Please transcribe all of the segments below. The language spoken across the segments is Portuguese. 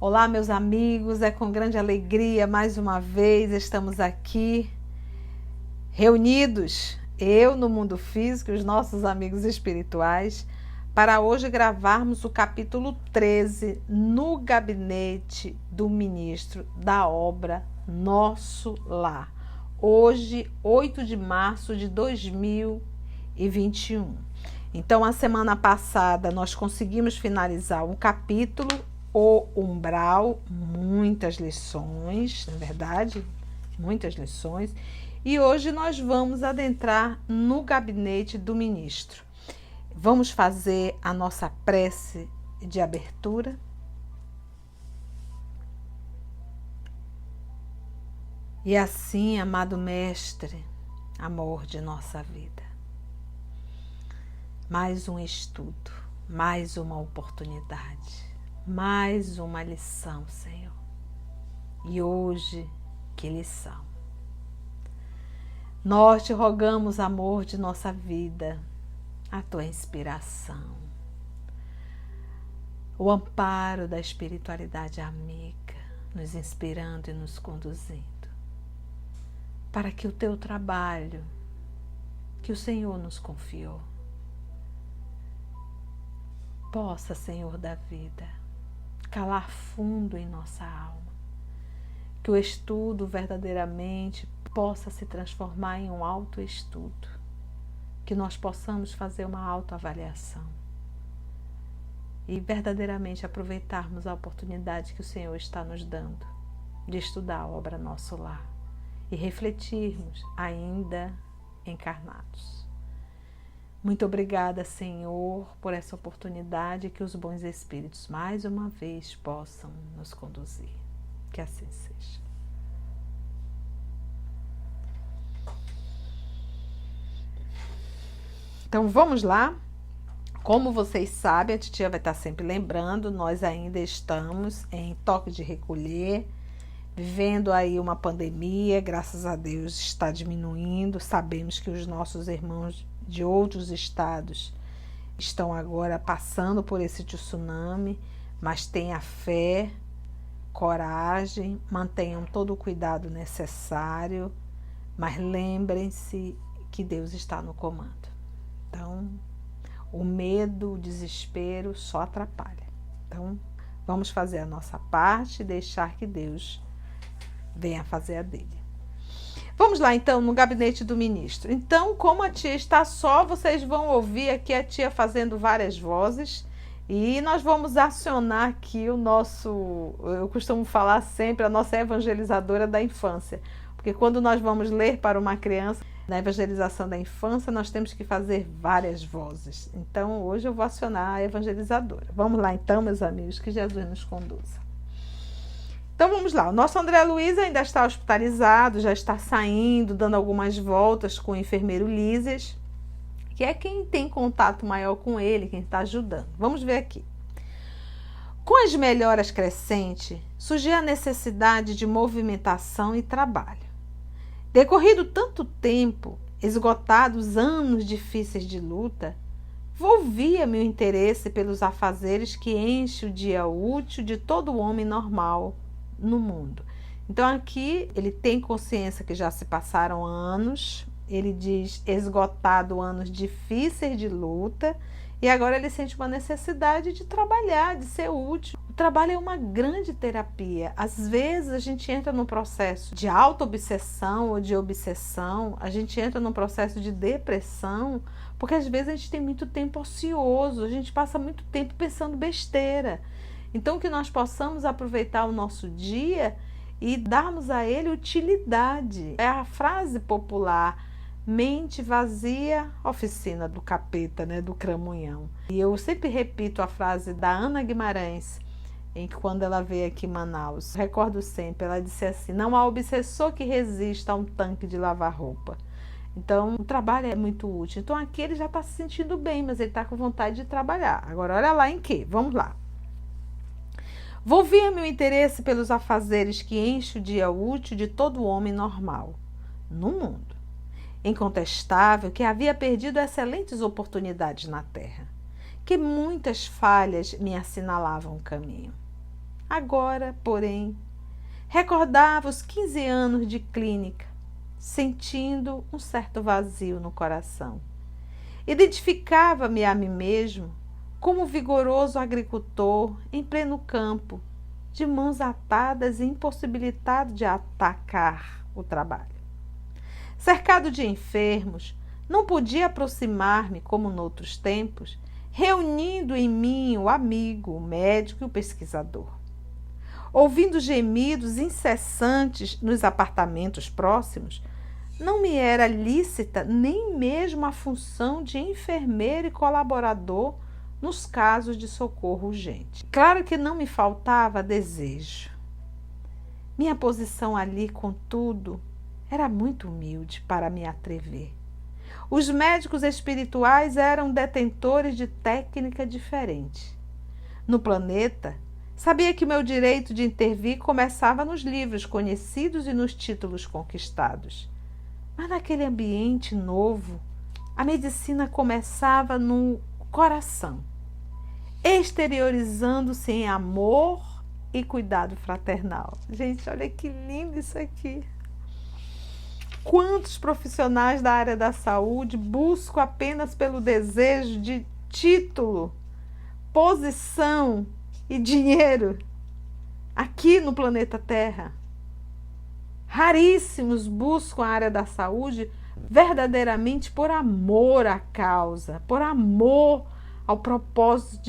Olá, meus amigos, é com grande alegria, mais uma vez, estamos aqui reunidos, eu no mundo físico e os nossos amigos espirituais, para hoje gravarmos o capítulo 13 no gabinete do ministro da obra Nosso Lar. Hoje, 8 de março de 2021. Então, a semana passada, nós conseguimos finalizar um capítulo, o umbral, muitas lições, na verdade, muitas lições. E hoje nós vamos adentrar no gabinete do ministro. Vamos fazer a nossa prece de abertura. E assim, amado Mestre, amor de nossa vida, mais um estudo, mais uma oportunidade, mais uma lição, Senhor. E hoje, que lição! Nós te rogamos, amor de nossa vida, a tua inspiração, o amparo da espiritualidade amiga, nos inspirando e nos conduzindo, para que o teu trabalho, que o Senhor nos confiou, possa, Senhor da vida, calar fundo em nossa alma, que o estudo verdadeiramente possa se transformar em um autoestudo, que nós possamos fazer uma autoavaliação e verdadeiramente aproveitarmos a oportunidade que o Senhor está nos dando de estudar a obra Nosso Lar e refletirmos ainda encarnados. Muito obrigada, Senhor, por essa oportunidade, que os bons espíritos mais uma vez possam nos conduzir. Que assim seja. Então vamos lá. Como vocês sabem, a titia vai estar sempre lembrando, nós ainda estamos em toque de recolher, vivendo aí uma pandemia, graças a Deus está diminuindo. Sabemos que os nossos irmãos de outros estados estão agora passando por esse tsunami, mas tenha fé, coragem, mantenham todo o cuidado necessário, mas lembrem-se que Deus está no comando. Então, o medo, o desespero só atrapalha. Então, vamos fazer a nossa parte e deixar que Deus venha fazer a dele. Vamos lá, então, no gabinete do ministro. Então, como a tia está só, vocês vão ouvir aqui a tia fazendo várias vozes e nós vamos acionar aqui o nosso, eu costumo falar sempre, a nossa evangelizadora da infância. Porque quando nós vamos ler para uma criança, na evangelização da infância, nós temos que fazer várias vozes. Então, hoje eu vou acionar a evangelizadora. Vamos lá, então, meus amigos, que Jesus nos conduza. Então, vamos lá. O nosso André Luiz ainda está hospitalizado, já está saindo, dando algumas voltas com o enfermeiro Lísias, que é quem tem contato maior com ele, quem está ajudando. Vamos ver aqui. Com as melhoras crescentes, surgiu a necessidade de movimentação e trabalho. Decorrido tanto tempo, esgotados anos difíceis de luta, volvia meu interesse pelos afazeres que enchem o dia útil de todo homem normal no mundo. Então aqui ele tem consciência que já se passaram anos, ele diz esgotado anos difíceis de luta, e agora ele sente uma necessidade de trabalhar, de ser útil. O trabalho é uma grande terapia. Às vezes a gente entra num processo de auto-obsessão ou de obsessão, a gente entra num processo de depressão, porque às vezes a gente tem muito tempo ocioso, a gente passa muito tempo pensando besteira. Então que nós possamos aproveitar o nosso dia e darmos a ele utilidade. É a frase popular: mente vazia, oficina do capeta, né, do cramunhão. E eu sempre repito a frase da Ana Guimarães, em que quando ela veio aqui em Manaus, recordo sempre, ela disse assim: não há obsessor que resista a um tanque de lavar roupa. Então, o trabalho é muito útil. Então, aqui ele já está se sentindo bem, mas ele está com vontade de trabalhar. Agora, olha lá em que? Vamos lá. Volvia meu interesse pelos afazeres que enchem o dia útil de todo homem normal no mundo. Incontestável que havia perdido excelentes oportunidades na terra, que muitas falhas me assinalavam o caminho. Agora, porém, recordava os 15 anos de clínica, sentindo um certo vazio no coração. Identificava-me a mim mesmo como vigoroso agricultor em pleno campo, de mãos atadas e impossibilitado de atacar o trabalho. Cercado de enfermos, não podia aproximar-me como noutros tempos, reunindo em mim o amigo, o médico e o pesquisador. Ouvindo gemidos incessantes nos apartamentos próximos, não me era lícita nem mesmo a função de enfermeiro e colaborador nos casos de socorro urgente. Claro que não me faltava desejo. Minha posição ali, contudo, era muito humilde para me atrever. Os médicos espirituais eram detentores de técnica diferente. No planeta, sabia que meu direito de intervir começava nos livros conhecidos e nos títulos conquistados. Mas naquele ambiente novo, a medicina começava no coração, exteriorizando-se em amor e cuidado fraternal. Gente, olha que lindo isso aqui. Quantos profissionais da área da saúde buscam apenas pelo desejo de título, posição e dinheiro aqui no planeta Terra? Raríssimos buscam a área da saúde verdadeiramente por amor à causa, por amor ao propósito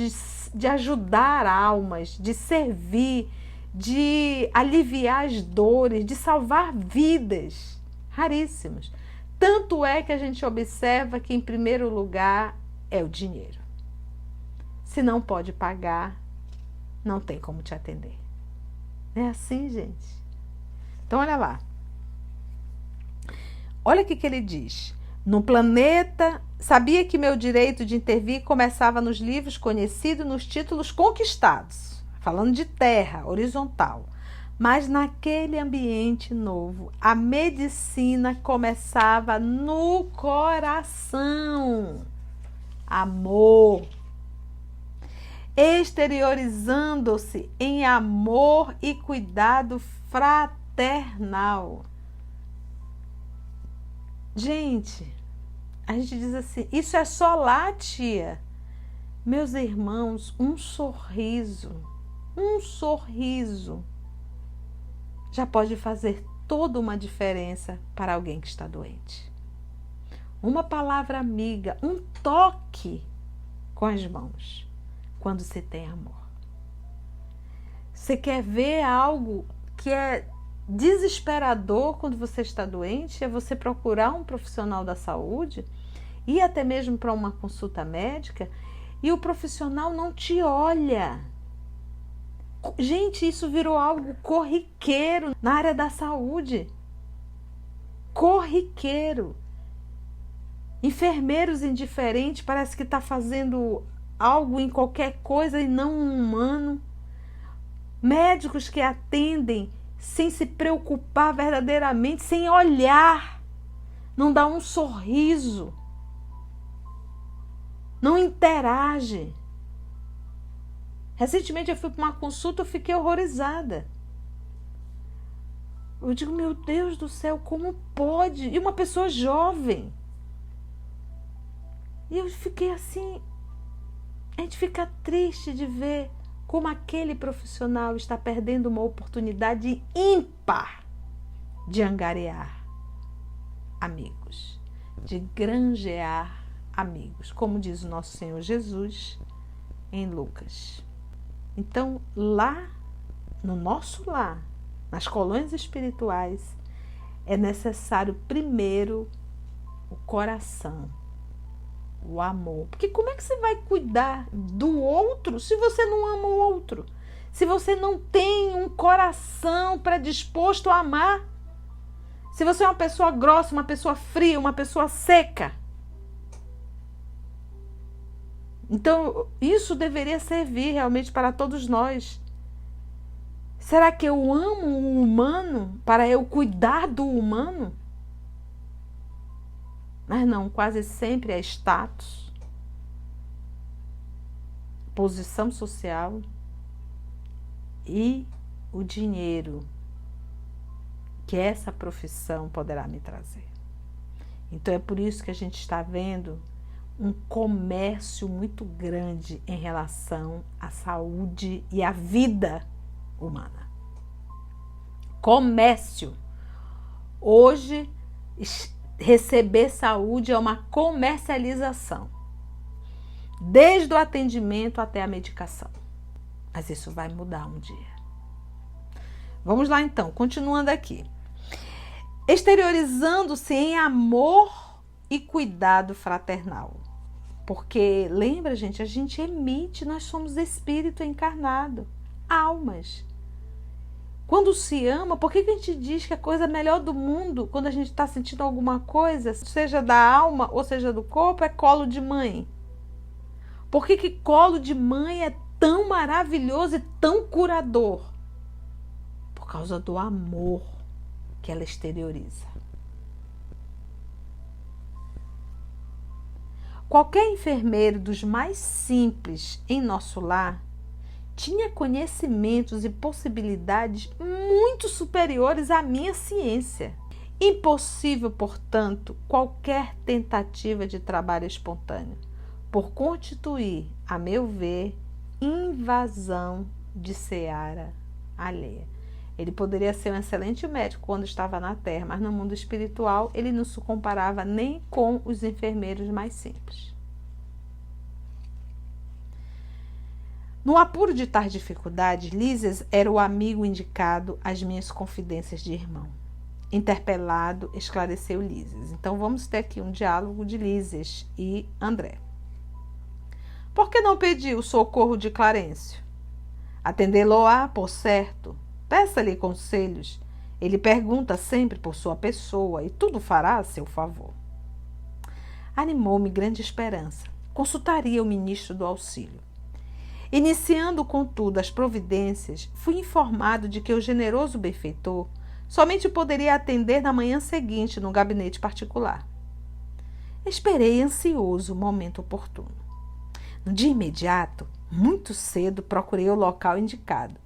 de ajudar almas, de servir, de aliviar as dores, de salvar vidas. Raríssimos. Tanto é que a gente observa que, em primeiro lugar, é o dinheiro. Se não pode pagar, não tem como te atender. É assim, gente. Então, olha lá. Olha o que ele diz. No planeta, sabia que meu direito de intervir começava nos livros conhecidos, nos títulos conquistados. Falando de terra, horizontal. Mas naquele ambiente novo, a medicina começava no coração. Amor. Exteriorizando-se em amor e cuidado fraternal. Gente, a gente diz assim, isso é só lá, tia. Meus irmãos, um sorriso já pode fazer toda uma diferença para alguém que está doente. Uma palavra amiga, um toque com as mãos, quando se tem amor. Você quer ver algo que é desesperador quando você está doente? É você procurar um profissional da saúde, ir até mesmo para uma consulta médica, e o profissional não te olha. Gente, isso virou algo corriqueiro na área da saúde. Corriqueiro. Enfermeiros indiferentes, parece que está fazendo algo em qualquer coisa e não um humano. Médicos que atendem sem se preocupar verdadeiramente, sem olhar. Não dá um sorriso. Não interage. Recentemente eu fui para uma consulta, eu fiquei horrorizada. Eu digo, meu Deus do céu, como pode? E uma pessoa jovem. E eu fiquei assim, a gente fica triste de ver como aquele profissional está perdendo uma oportunidade ímpar de angariar amigos, de granjear amigos, como diz o nosso Senhor Jesus em Lucas. Então, lá, no nosso lar, nas colônias espirituais, é necessário primeiro o coração, o amor. Porque como é que você vai cuidar do outro se você não ama o outro? Se você não tem um coração predisposto a amar? Se você é uma pessoa grossa, uma pessoa fria, uma pessoa seca? Então, isso deveria servir realmente para todos nós. Será que eu amo o humano para eu cuidar do humano? Mas não, quase sempre é status, posição social, e o dinheiro que essa profissão poderá me trazer. Então é por isso que a gente está vendo um comércio muito grande em relação à saúde e à vida humana. Comércio. Hoje, receber saúde é uma comercialização, desde o atendimento até a medicação. Mas isso vai mudar um dia. Vamos lá então, continuando aqui. Exteriorizando-se em amor e cuidado fraternal. Porque, lembra, gente, a gente emite, nós somos espírito encarnado, almas. Quando se ama, por que a gente diz que a coisa melhor do mundo, quando a gente está sentindo alguma coisa, seja da alma ou seja do corpo, é colo de mãe? Por que colo de mãe é tão maravilhoso e tão curador? Por causa do amor que ela exterioriza. Qualquer enfermeiro dos mais simples em nosso lar tinha conhecimentos e possibilidades muito superiores à minha ciência. Impossível, portanto, qualquer tentativa de trabalho espontâneo, por constituir, a meu ver, invasão de seara alheia. Ele poderia ser um excelente médico quando estava na Terra, mas no mundo espiritual ele não se comparava nem com os enfermeiros mais simples. No apuro de tais dificuldades, Lísias era o amigo indicado às minhas confidências de irmão. Interpelado, esclareceu Lísias. Então vamos ter aqui um diálogo de Lísias e André. Por que não pediu o socorro de Clarencio? Atendê-lo-á, por certo. Peça-lhe conselhos. Ele pergunta sempre por sua pessoa e tudo fará a seu favor. Animou-me grande esperança. Consultaria o ministro do auxílio. Iniciando, contudo, as providências, fui informado de que o generoso benfeitor somente poderia atender na manhã seguinte no gabinete particular. Esperei ansioso o momento oportuno. No dia imediato, muito cedo, procurei o local indicado.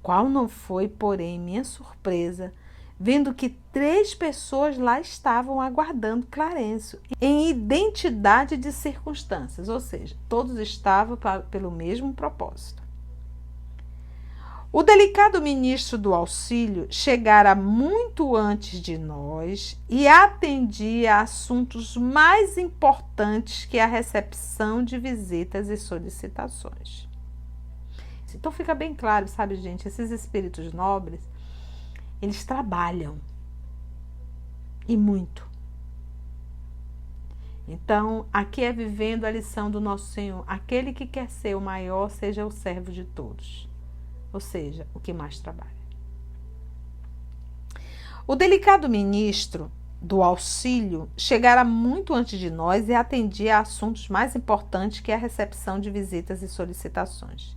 Qual não foi, porém, minha surpresa, vendo que 3 pessoas lá estavam aguardando Clarencio, em identidade de circunstâncias, ou seja, todos estavam pelo mesmo propósito. O delicado ministro do auxílio chegara muito antes de nós e atendia a assuntos mais importantes que a recepção de visitas e solicitações. Então fica bem claro, sabe, gente, esses espíritos nobres, eles trabalham e muito. Então, aqui é vivendo a lição do nosso Senhor. Aquele que quer ser o maior, seja o servo de todos. Ou seja, o que mais trabalha. O delicado ministro do auxílio chegara muito antes de nós e atendia a assuntos mais importantes que a recepção de visitas e solicitações.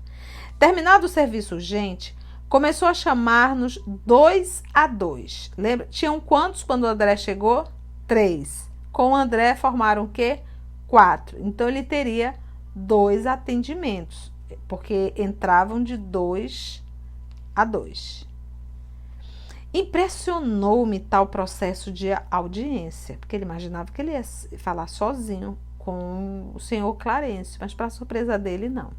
Terminado o serviço urgente, começou a chamar-nos 2 a 2. Lembra? Tinham quantos quando o André chegou? 3. Com o André formaram o quê? 4. Então ele teria 2 atendimentos, porque entravam de 2 a 2. Impressionou-me tal processo de audiência, porque ele imaginava que ele ia falar sozinho com o senhor Clarencio, mas para surpresa dele, não.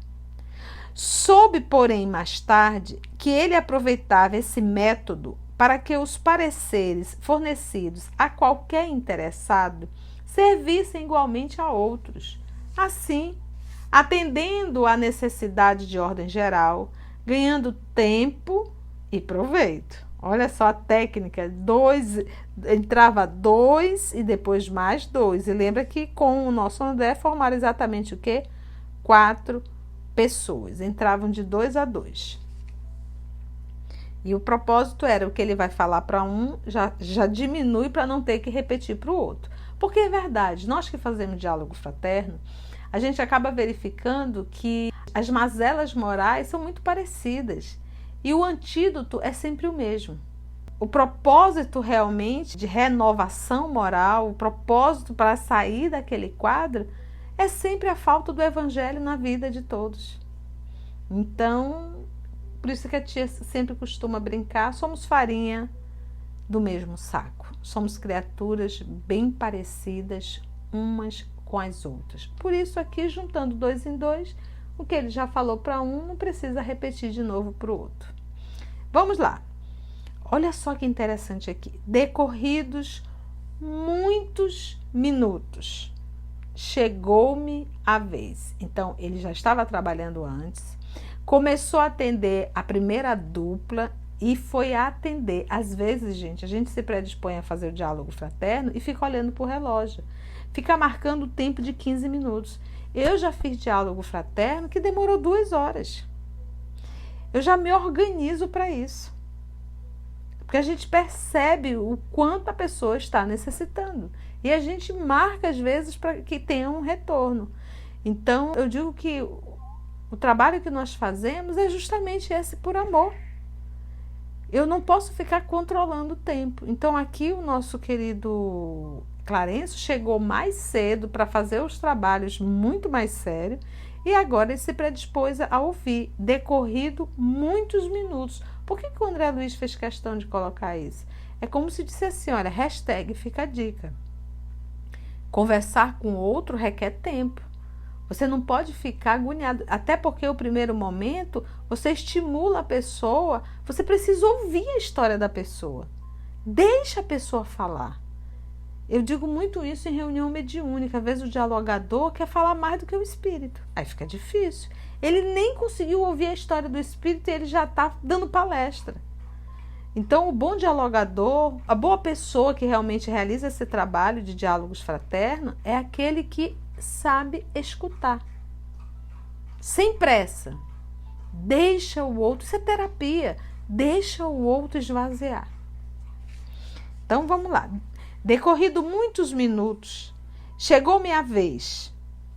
Soube, porém, mais tarde, que ele aproveitava esse método para que os pareceres fornecidos a qualquer interessado servissem igualmente a outros. Assim, atendendo à necessidade de ordem geral, ganhando tempo e proveito. Olha só a técnica, entrava 2 e depois mais 2. E lembra que com o nosso André formaram exatamente o quê? 4 pessoas, entravam de 2 a 2. E o propósito era o que ele vai falar para um, já diminui para não ter que repetir para o outro. Porque é verdade, nós que fazemos diálogo fraterno, a gente acaba verificando que as mazelas morais são muito parecidas. E o antídoto é sempre o mesmo. O propósito realmente de renovação moral, o propósito para sair daquele quadro, é sempre a falta do evangelho na vida de todos. Então, Por isso que a tia sempre costuma brincar, somos farinha do mesmo saco. Somos criaturas bem parecidas umas com as outras. Por isso aqui, juntando 2 em 2, o que ele já falou para um, não precisa repetir de novo para o outro. Vamos lá. Olha só que interessante aqui. Decorridos muitos minutos, chegou-me a vez. Então, ele já estava trabalhando antes, começou a atender a primeira dupla e foi atender. Às vezes, gente, a gente se predispõe a fazer o diálogo fraterno e fica olhando para o relógio, fica marcando o tempo de 15 minutos. Eu já fiz diálogo fraterno que demorou 2 horas. Eu já me organizo para isso. Porque a gente percebe o quanto a pessoa está necessitando. E a gente marca, às vezes, para que tenha um retorno. Então, eu digo que o trabalho que nós fazemos é justamente esse por amor. Eu não posso ficar controlando o tempo. Então, aqui o nosso querido Clarencio chegou mais cedo para fazer os trabalhos muito mais sérios. E agora ele se predispôs a ouvir, decorrido muitos minutos. Por que o André Luiz fez questão de colocar isso? É como se dissesse assim, olha, hashtag fica a dica. Conversar com outro requer tempo. Você não pode ficar agoniado, até porque o primeiro momento você estimula a pessoa, você precisa ouvir a história da pessoa. Deixa a pessoa falar. Eu digo muito isso em reunião mediúnica. Às vezes o dialogador quer falar mais do que o espírito. Aí fica difícil. Ele nem conseguiu ouvir a história do espírito e ele já está dando palestra. Então, o bom dialogador, a boa pessoa que realmente realiza esse trabalho de diálogos fraternos é aquele que sabe escutar. Sem pressa. Deixa o outro, isso é terapia. Deixa o outro esvaziar. Então, vamos lá. Decorrido muitos minutos, chegou-me a vez.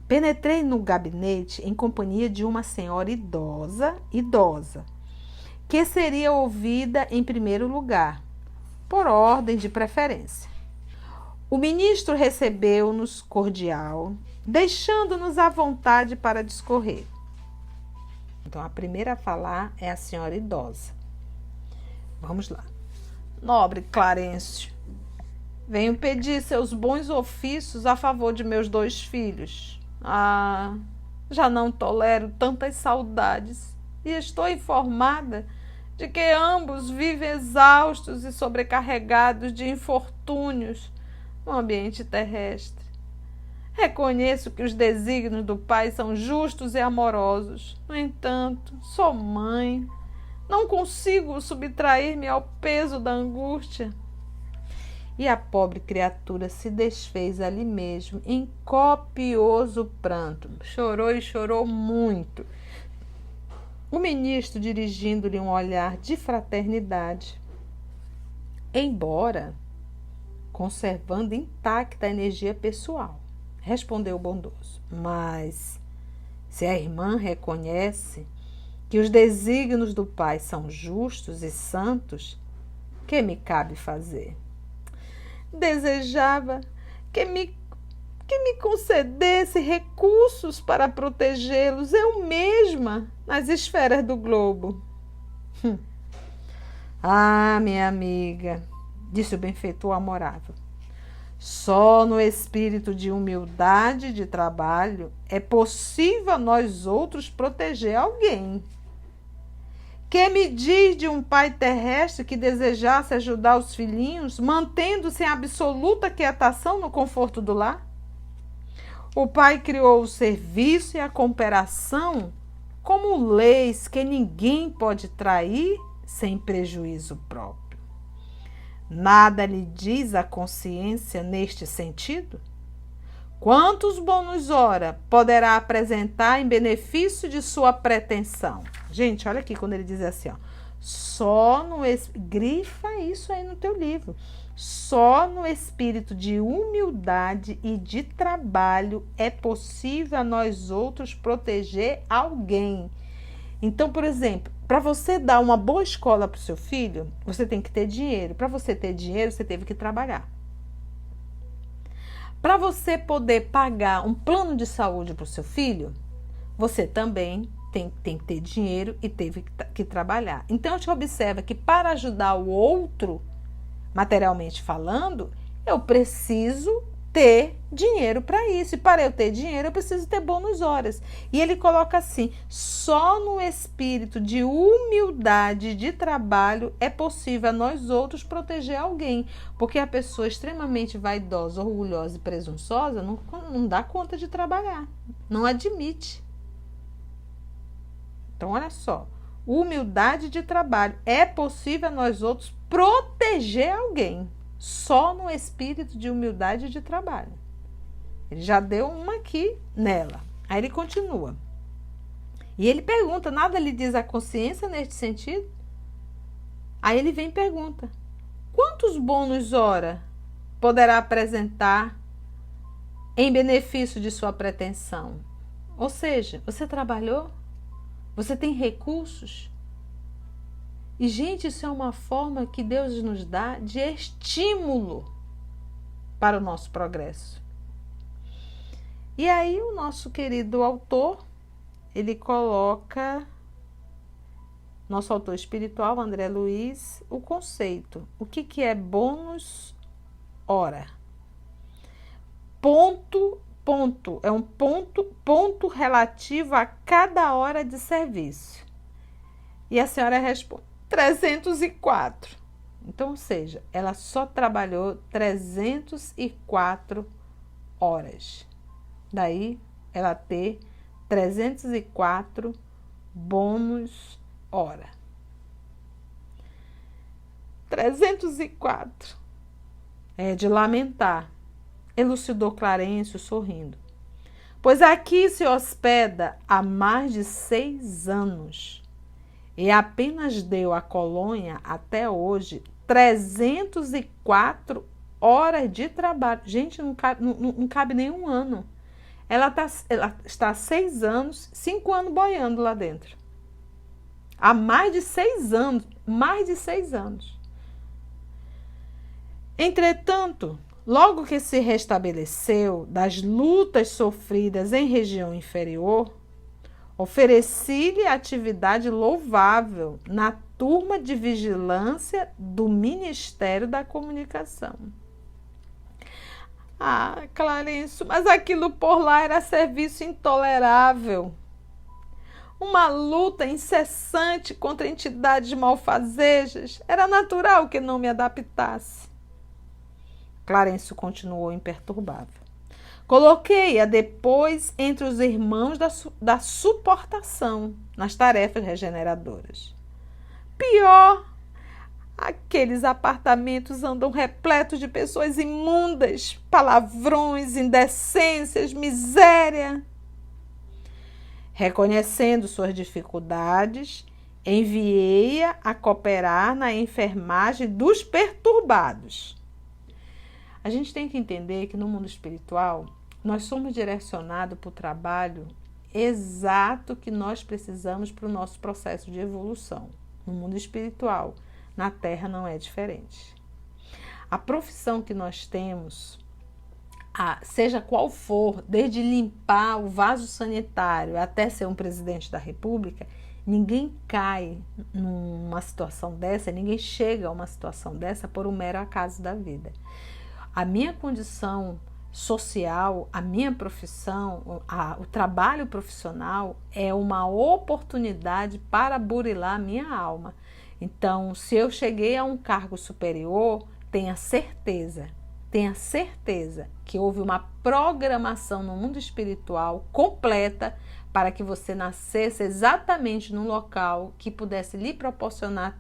Penetrei no gabinete em companhia de uma senhora idosa, que seria ouvida em primeiro lugar, por ordem de preferência. O ministro recebeu-nos cordial, deixando-nos à vontade para discorrer. Então, a primeira a falar é a senhora idosa. Vamos lá. Nobre Clarencio, venho pedir seus bons ofícios a favor de meus 2 filhos. Já não tolero tantas saudades e estou informada de que ambos vivem exaustos e sobrecarregados de infortúnios no ambiente terrestre. Reconheço que os desígnios do Pai são justos e amorosos. No entanto, sou mãe. Não consigo subtrair-me ao peso da angústia. E a pobre criatura se desfez ali mesmo, em copioso pranto. Chorou e chorou muito. O ministro, dirigindo-lhe um olhar de fraternidade, embora conservando intacta a energia pessoal, respondeu o bondoso. Mas, se a irmã reconhece que os desígnios do Pai são justos e santos, que me cabe fazer? Desejava que me concedesse recursos para protegê-los eu mesma nas esferas do globo. Minha amiga, disse o benfeitor amorável, só no espírito de humildade e de trabalho é possível a nós outros proteger alguém. Que me diz de um pai terrestre que desejasse ajudar os filhinhos, mantendo-se em absoluta quietação no conforto do lar? O pai criou o serviço e a cooperação como leis que ninguém pode trair sem prejuízo próprio. Nada lhe diz a consciência neste sentido? Quantos bônus hora poderá apresentar em benefício de sua pretensão? Gente, olha aqui quando ele diz assim, ó, só no grifa isso aí no teu livro. Só no espírito de humildade e de trabalho é possível a nós outros proteger alguém. Então, por exemplo, para você dar uma boa escola para o seu filho, você tem que ter dinheiro. Para você ter dinheiro, você teve que trabalhar. Para você poder pagar um plano de saúde para o seu filho, você também tem que ter dinheiro e teve que trabalhar. Então, a gente observa que para ajudar o outro, materialmente falando, eu preciso ter dinheiro para isso. E para eu ter dinheiro, eu preciso ter bônus horas. E ele coloca assim: só no espírito de humildade de trabalho é possível a nós outros proteger alguém. Porque a pessoa extremamente vaidosa, orgulhosa e presunçosa não dá conta de trabalhar. Não admite. Então, olha só. Humildade de trabalho. É possível a nós outros proteger alguém. Só no espírito de humildade de trabalho. Ele já deu uma aqui nela. Aí ele continua. E ele pergunta, nada lhe diz a consciência neste sentido? Aí ele vem e pergunta, quantos bônus hora poderá apresentar em benefício de sua pretensão? Ou seja, você trabalhou? Você tem recursos? E, gente, isso é uma forma que Deus nos dá de estímulo para o nosso progresso. E aí o nosso querido autor, ele coloca, nosso autor espiritual, André Luiz, o conceito. O que é bônus hora? Ponto, é um ponto relativo a cada hora de serviço. E a senhora responde, 304. Então, ou seja, ela só trabalhou 304 horas. Daí, ela ter 304 bônus hora. 304. É de lamentar, elucidou Clarencio sorrindo. Pois aqui se hospeda há mais de 6 anos. E apenas deu à colônia, até hoje, 304 horas de trabalho. Gente, não cabe nem um ano. Ela está há 6 anos, 5 anos boiando lá dentro. Há mais de 6 anos. Mais de 6 anos. Entretanto, logo que se restabeleceu das lutas sofridas em região inferior, ofereci-lhe atividade louvável na turma de vigilância do Ministério da Comunicação. Ah, Clarencio, mas aquilo por lá era serviço intolerável. Uma luta incessante contra entidades malfazejas. Era natural que não me adaptasse. Clarencio continuou imperturbável. Coloquei-a depois entre os irmãos da suportação nas tarefas regeneradoras. Pior, aqueles apartamentos andam repletos de pessoas imundas, palavrões, indecências, miséria. Reconhecendo suas dificuldades, enviei-a a cooperar na enfermagem dos perturbados. A gente tem que entender que no mundo espiritual, nós somos direcionados para o trabalho exato que nós precisamos para o nosso processo de evolução. No mundo espiritual, na Terra não é diferente. A profissão que nós temos, seja qual for, desde limpar o vaso sanitário até ser um presidente da República, ninguém cai numa situação dessa, ninguém chega a uma situação dessa por um mero acaso da vida. A minha condição social, a minha profissão, o trabalho profissional é uma oportunidade para burilar a minha alma. Então, se eu cheguei a um cargo superior, tenha certeza que houve uma programação no mundo espiritual completa para que você nascesse exatamente num local que pudesse lhe proporcionar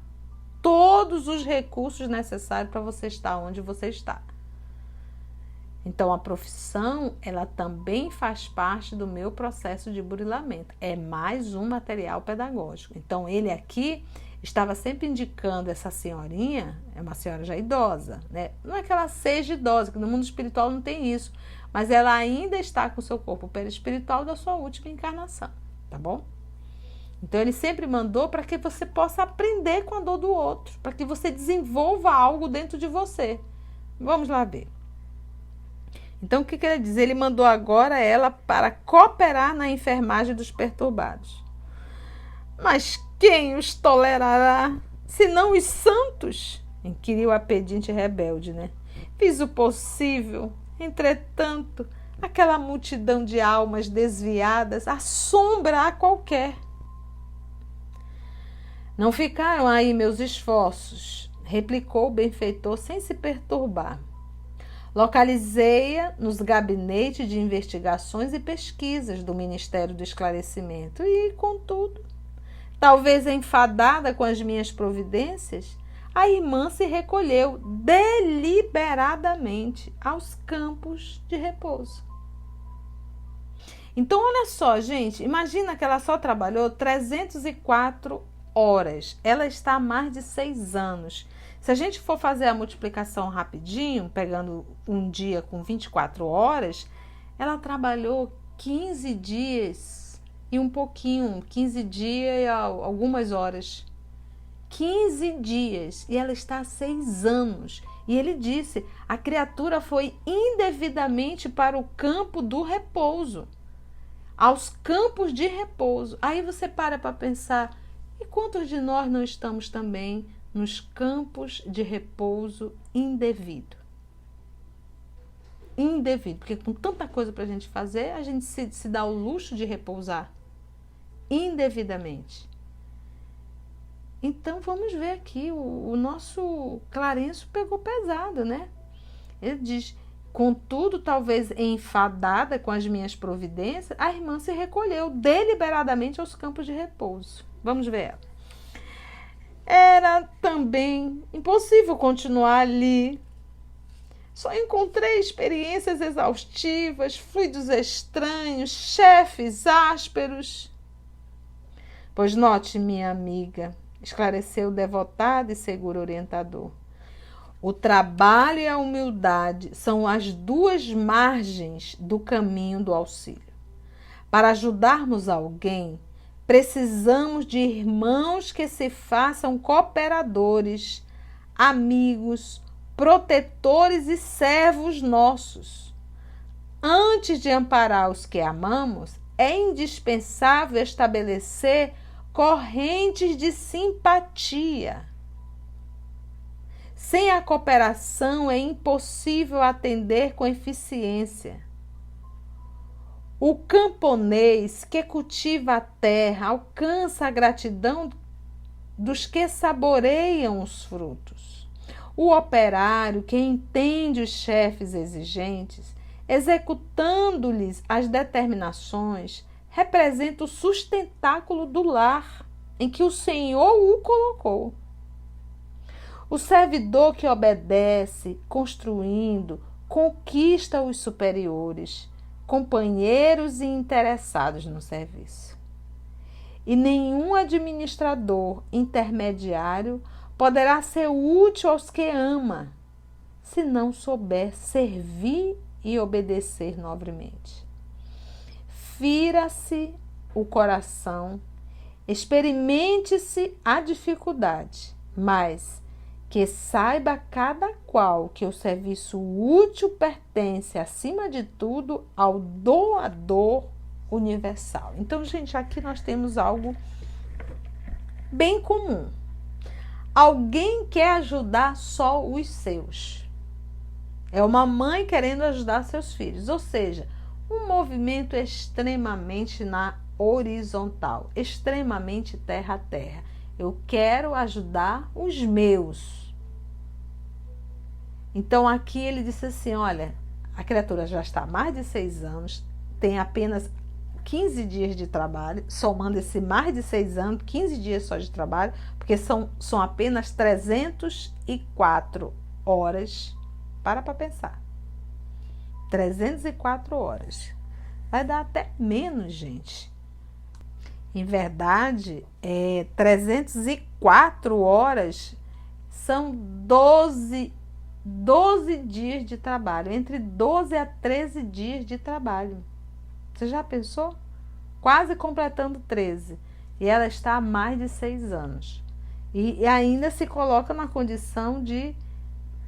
todos os recursos necessários para você estar onde você está. Então, a profissão, ela também faz parte do meu processo de burilamento. É mais um material pedagógico. Então, ele aqui estava sempre indicando essa senhorinha, é uma senhora já idosa, né? Não é que ela seja idosa, que no mundo espiritual não tem isso, mas ela ainda está com o seu corpo perispiritual da sua última encarnação, tá bom? Então, ele sempre mandou para que você possa aprender com a dor do outro, para que você desenvolva algo dentro de você. Vamos lá ver. Então, o que quer dizer? Ele mandou agora ela para cooperar na enfermagem dos perturbados. Mas quem os tolerará, senão os santos? Inquiriu a pedinte rebelde, né? Fiz o possível, entretanto, aquela multidão de almas desviadas assombra a qualquer. Não ficaram aí meus esforços, replicou o benfeitor sem se perturbar. Localizei-a nos gabinetes de investigações e pesquisas do Ministério do Esclarecimento e, contudo, talvez enfadada com as minhas providências, a irmã se recolheu deliberadamente aos campos de repouso. Então, olha só, gente, imagina que ela só trabalhou 304 horas. Ela está há mais de 6 anos. Se a gente for fazer a multiplicação rapidinho, pegando um dia com 24 horas, ela trabalhou 15 dias e um pouquinho, 15 dias e algumas horas. 15 dias e ela está há 6 anos. E ele disse, a criatura foi indevidamente para o campo do repouso, aos campos de repouso. Aí você para pensar, e quantos de nós não estamos também nos campos de repouso indevido? Indevido, porque com tanta coisa para a gente fazer, a gente se dá o luxo de repousar indevidamente. Então vamos ver aqui, o nosso Clarencio pegou pesado, né? Ele diz, contudo, talvez enfadada com as minhas providências, a irmã se recolheu deliberadamente aos campos de repouso. Vamos ver ela. Era também impossível continuar ali. Só encontrei experiências exaustivas, fluidos estranhos, chefes ásperos. Pois note, minha amiga, esclareceu o devotado e seguro orientador. O trabalho e a humildade são as duas margens do caminho do auxílio. Para ajudarmos alguém, precisamos de irmãos que se façam cooperadores, amigos, protetores e servos nossos. Antes de amparar os que amamos, é indispensável estabelecer correntes de simpatia. Sem a cooperação é impossível atender com eficiência. O camponês que cultiva a terra alcança a gratidão dos que saboreiam os frutos. O operário que entende os chefes exigentes, executando-lhes as determinações, representa o sustentáculo do lar em que o Senhor o colocou. O servidor que obedece, construindo, conquista os superiores, companheiros e interessados no serviço. E nenhum administrador intermediário poderá ser útil aos que ama, se não souber servir e obedecer nobremente. Fira-se o coração, experimente-se a dificuldade, mas que saiba cada qual que o serviço útil pertence, acima de tudo, ao doador universal. Então, gente, aqui nós temos algo bem comum. Alguém quer ajudar só os seus. É uma mãe querendo ajudar seus filhos, ou seja, um movimento extremamente na horizontal, extremamente terra a terra. Eu quero ajudar os meus. Então aqui ele disse assim, olha, a criatura já está há mais de 6 anos, tem apenas 15 dias de trabalho, somando esse mais de 6 anos, 15 dias só de trabalho, porque são apenas 304 horas. Para pensar. 304 horas. Vai dar até menos, gente. Em verdade, 304 horas são 12 dias de trabalho. Entre 12 a 13 dias de trabalho. Você já pensou? Quase completando 13. E ela está há mais de 6 anos. E ainda se coloca na condição de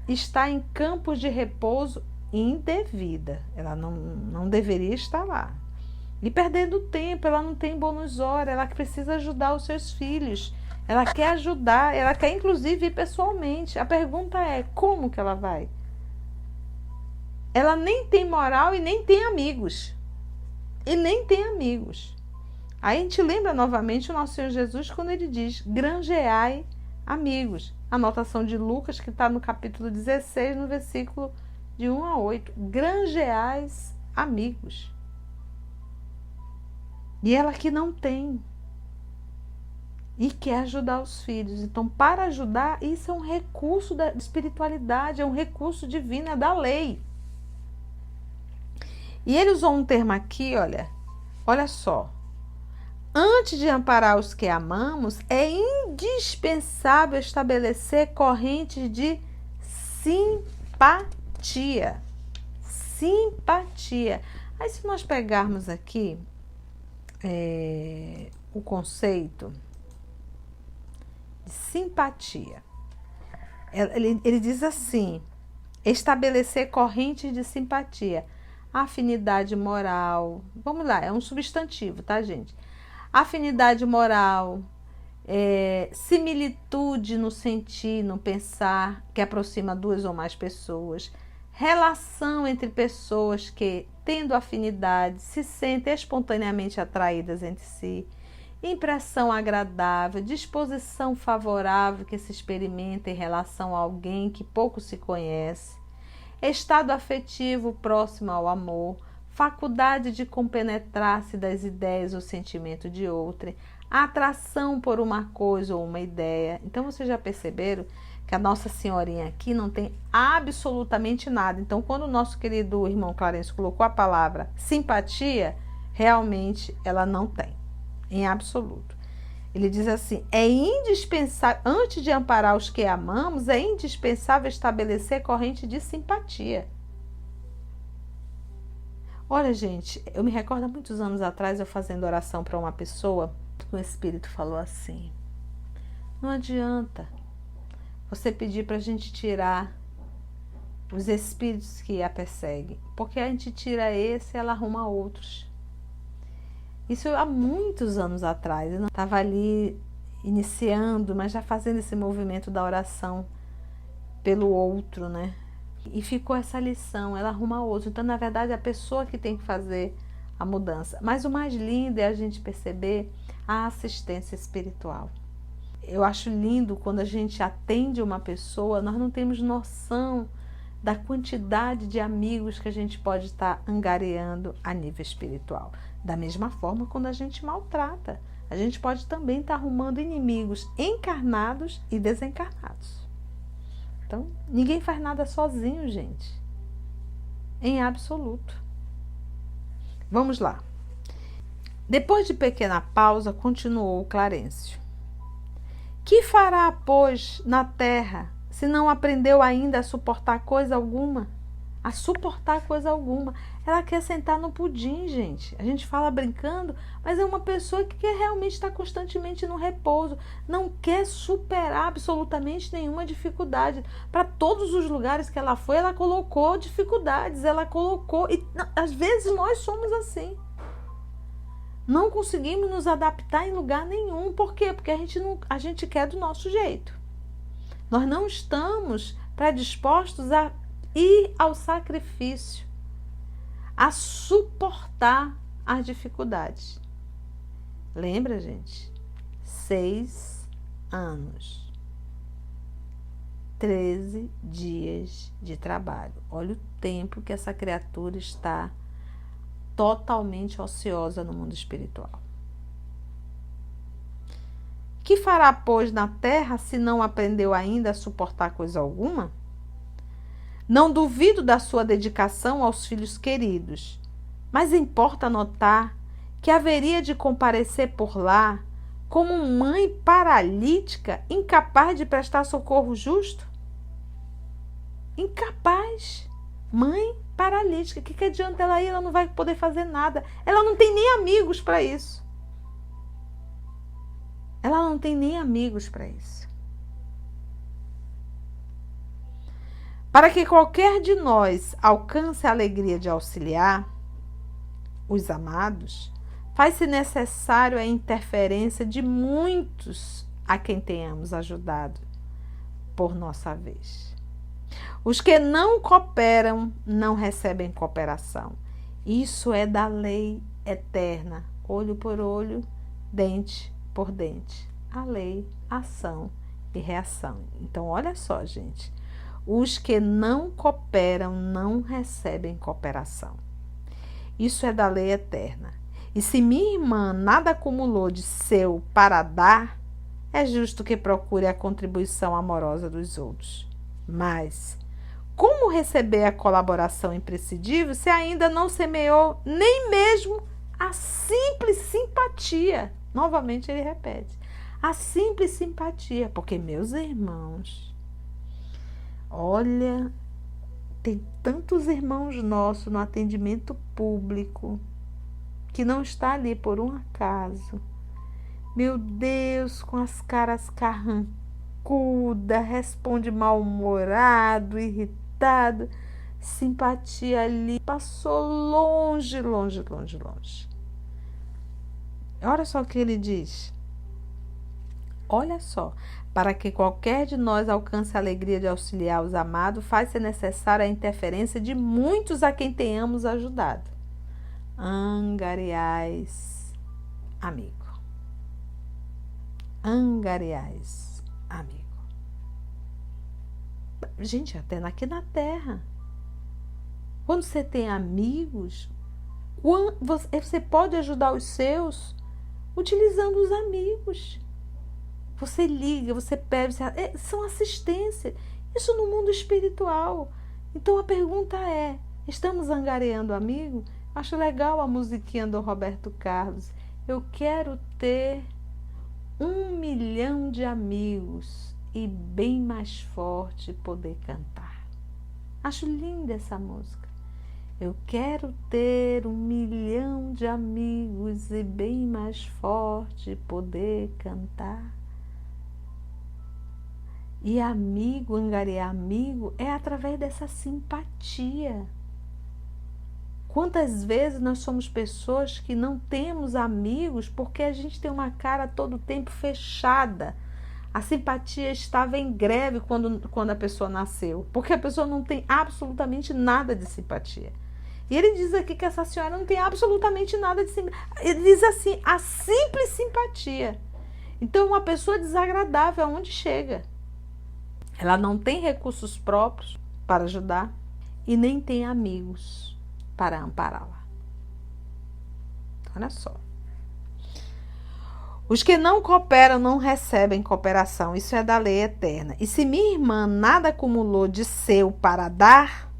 estar em campos de repouso indevida. Ela não deveria estar lá. E perdendo tempo, ela não tem bônus hora, ela precisa ajudar os seus filhos. Ela quer ajudar, ela quer inclusive ir pessoalmente. A pergunta é, como que ela vai? Ela nem tem moral e nem tem amigos. E nem tem amigos. Aí a gente lembra novamente o nosso Senhor Jesus quando ele diz, granjeai amigos. Anotação de Lucas, que está no capítulo 16, no versículo de 1 a 8. Granjeais amigos. E ela que não tem. E quer ajudar os filhos. Então, para ajudar, isso é um recurso da espiritualidade, é um recurso divino, é da lei. E ele usou um termo aqui, olha só. Antes de amparar os que amamos, é indispensável estabelecer correntes de simpatia. Simpatia. Aí, se nós pegarmos aqui o conceito de simpatia, ele diz assim, estabelecer correntes de simpatia, afinidade moral, vamos lá, é um substantivo, tá, gente? Afinidade moral, similitude no sentir, no pensar, que aproxima duas ou mais pessoas, relação entre pessoas que, tendo afinidade, se sentem espontaneamente atraídas entre si, impressão agradável, disposição favorável que se experimenta em relação a alguém que pouco se conhece, estado afetivo próximo ao amor, faculdade de compenetrar-se das ideias ou sentimento de outrem, atração por uma coisa ou uma ideia. Então, vocês já perceberam que a Nossa Senhorinha aqui não tem absolutamente nada. Então, quando o nosso querido irmão Clarencio colocou a palavra simpatia, realmente ela não tem, em absoluto. Ele diz assim, é indispensável, antes de amparar os que amamos, é indispensável estabelecer corrente de simpatia. Olha, gente, eu me recordo há muitos anos atrás, eu fazendo oração para uma pessoa, que o Espírito falou assim, não adianta você pedir para a gente tirar os espíritos que a perseguem, porque a gente tira esse e ela arruma outros. Isso há muitos anos atrás, eu não estava ali iniciando, mas já fazendo esse movimento da oração pelo outro, né? E ficou essa lição, ela arruma outro. Então, na verdade, é a pessoa que tem que fazer a mudança. Mas o mais lindo é a gente perceber a assistência espiritual. Eu acho lindo quando a gente atende uma pessoa, nós não temos noção da quantidade de amigos que a gente pode estar angariando a nível espiritual. Da mesma forma, quando a gente maltrata, a gente pode também estar arrumando inimigos encarnados e desencarnados. Então, ninguém faz nada sozinho, gente. Em absoluto. Vamos lá. Depois de pequena pausa, continuou Clarencio. Que fará, pois, na terra, se não aprendeu ainda a suportar coisa alguma? A suportar coisa alguma. Ela quer sentar no pudim, gente. A gente fala brincando, mas é uma pessoa que quer realmente estar constantemente no repouso. Não quer superar absolutamente nenhuma dificuldade. Para todos os lugares que ela foi, ela colocou dificuldades. Ela colocou... E às vezes nós somos assim. Não conseguimos nos adaptar em lugar nenhum. Por quê? Porque a gente quer do nosso jeito. Nós não estamos predispostos a ir ao sacrifício, a suportar as dificuldades. Lembra, gente? 6 anos. 13 dias de trabalho. Olha o tempo que essa criatura está totalmente ociosa no mundo espiritual. Que fará, pois, na terra se não aprendeu ainda a suportar coisa alguma? Não duvido da sua dedicação aos filhos queridos, mas importa notar que haveria de comparecer por lá como mãe paralítica incapaz de prestar socorro justo? Incapaz. Mãe paralítica. O que adianta ela ir? Ela não vai poder fazer nada. Ela não tem nem amigos para isso. Ela não tem nem amigos para isso. Para que qualquer de nós alcance a alegria de auxiliar os amados, faz-se necessário a interferência de muitos a quem tenhamos ajudado por nossa vez. Os que não cooperam não recebem cooperação. Isso é da lei eterna, olho por olho, dente por dente. A lei, ação e reação. Então, olha só, gente. Os que não cooperam não recebem cooperação. Isso é da lei eterna. E se minha irmã nada acumulou de seu para dar, é justo que procure a contribuição amorosa dos outros. Mas, como receber a colaboração imprescindível se ainda não semeou nem mesmo a simples simpatia? Novamente ele repete. A simples simpatia. Porque, meus irmãos, olha, tem tantos irmãos nossos no atendimento público que não está ali por um acaso. Meu Deus, com as caras carrancudas, responde mal-humorado, irritado. Simpatia ali passou longe, longe, longe, longe. Olha só o que ele diz. Olha só. Para que qualquer de nós alcance a alegria de auxiliar os amados, faz-se necessária a interferência de muitos a quem tenhamos ajudado. Angariais, amigo. Angariais, amigo. Gente, até aqui na Terra. Quando você tem amigos, você pode ajudar os seus utilizando os amigos. Você liga, você pede, são assistência. Isso no mundo espiritual. Então a pergunta é, estamos angariando amigo? Acho legal a musiquinha do Roberto Carlos. Eu quero ter 1 milhão de amigos e bem mais forte poder cantar. Acho linda essa música. Eu quero ter 1 milhão de amigos e bem mais forte poder cantar. E amigo, angariar amigo, é através dessa simpatia. Quantas vezes nós somos pessoas que não temos amigos porque a gente tem uma cara todo o tempo fechada. A simpatia estava em greve quando a pessoa nasceu, porque a pessoa não tem absolutamente nada de simpatia. E ele diz aqui que essa senhora não tem absolutamente nada de simpatia. Ele diz assim, a simples simpatia. Então, uma pessoa desagradável aonde chega. Ela não tem recursos próprios para ajudar e nem tem amigos para ampará-la. Olha só. Os que não cooperam não recebem cooperação. Isso é da lei eterna. E se minha irmã nada acumulou de seu para dar,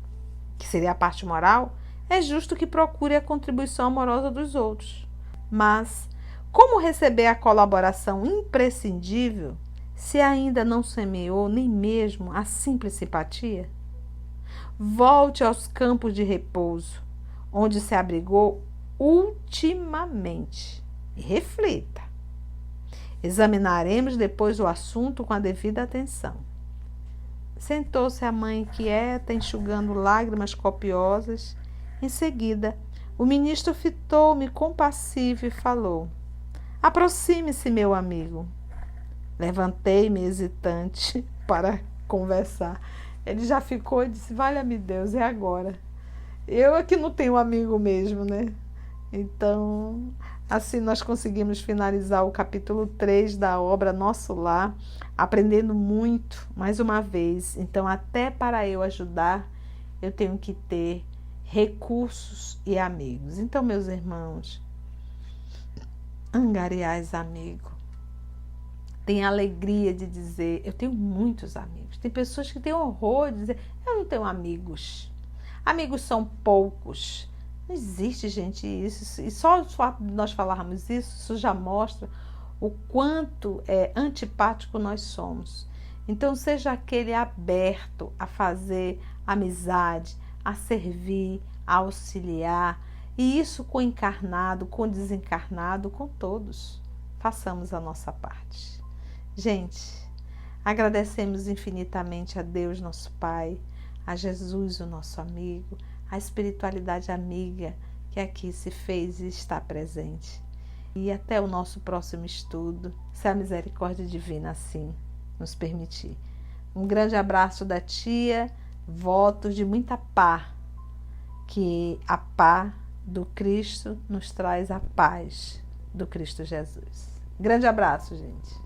que seria a parte moral, é justo que procure a contribuição amorosa dos outros. Mas, como receber a colaboração imprescindível se ainda não semeou nem mesmo a simples simpatia? Volte aos campos de repouso, onde se abrigou ultimamente, e reflita. Examinaremos depois o assunto com a devida atenção. Sentou-se a mãe quieta, enxugando lágrimas copiosas. Em seguida, o ministro fitou-me compassivo e falou: aproxime-se, meu amigo. Levantei-me hesitante para conversar. Ele já ficou e disse: valha-me Deus, é agora. Eu aqui não tenho amigo mesmo, né? Então, assim nós conseguimos finalizar o capítulo 3 da obra Nosso Lar, aprendendo muito, mais uma vez. Então, até para eu ajudar, eu tenho que ter recursos e amigos. Então, meus irmãos, angariais amigo. Tem alegria de dizer, eu tenho muitos amigos. Tem pessoas que têm horror de dizer, eu não tenho amigos. Amigos são poucos. Não existe, gente, isso. E só o fato de nós falarmos isso já mostra o quanto antipático nós somos. Então, seja aquele aberto a fazer amizade, a servir, a auxiliar. E isso com encarnado, com desencarnado, com todos. Façamos a nossa parte. Gente, agradecemos infinitamente a Deus, nosso Pai, a Jesus, o nosso amigo, a espiritualidade amiga que aqui se fez e está presente. E até o nosso próximo estudo, se a misericórdia divina assim nos permitir. Um grande abraço da tia, votos de muita paz, que a paz do Cristo nos traz a paz do Cristo Jesus. Grande abraço, gente.